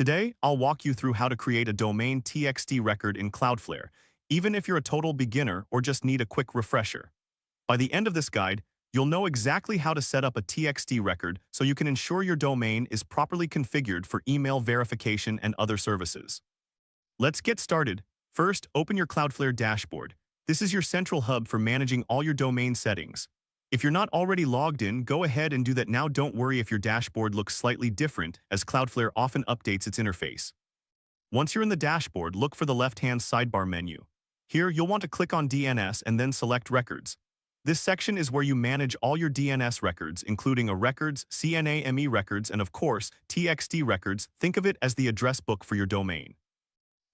Today, I'll walk you through how to create a domain TXT record in Cloudflare, even if you're a total beginner or just need a quick refresher. By the end of this guide, you'll know exactly how to set up a TXT record so you can ensure your domain is properly configured for email verification and other services. Let's get started. First, open your Cloudflare dashboard. This is your central hub for managing all your domain settings. If you're not already logged in, go ahead and do that now. Don't worry if your dashboard looks slightly different, as Cloudflare often updates its interface. Once you're in the dashboard, look for the left-hand sidebar menu. Here, you'll want to click on DNS and then select Records. This section is where you manage all your DNS records, including a records, CNAME records, and of course, TXT records. Think of it as the address book for your domain.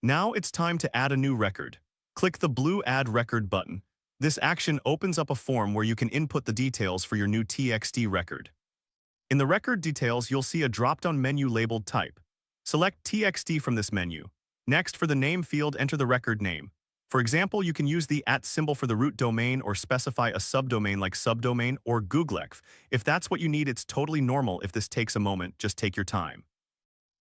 Now it's time to add a new record. Click the blue Add Record button. This action opens up a form where you can input the details for your new TXT record. In the record details, you'll see a drop-down menu labeled Type. Select TXT from this menu. Next, for the name field, enter the record name. For example, you can use the @ symbol for the root domain or specify a subdomain like subdomain or googlex. If that's what you need, it's totally normal. If this takes a moment, just take your time.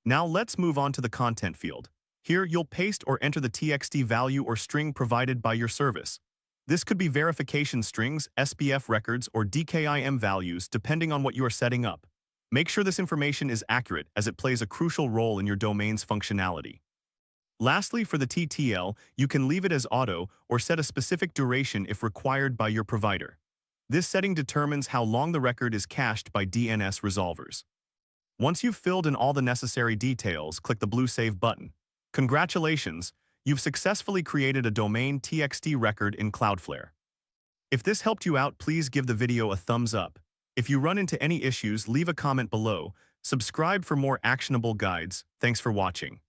Now let's move on to the content field. Here, you'll paste or enter the TXT value or string provided by your service. This could be verification strings, SPF records, or DKIM values, depending on what you are setting up. Make sure this information is accurate, as it plays a crucial role in your domain's functionality. Lastly, for the TTL, you can leave it as auto or set a specific duration if required by your provider. This setting determines how long the record is cached by DNS resolvers. Once you've filled in all the necessary details, click the blue Save button. Congratulations! You've successfully created a domain TXT record in Cloudflare. If this helped you out, please give the video a thumbs up. If you run into any issues, leave a comment below. Subscribe for more actionable guides. Thanks for watching.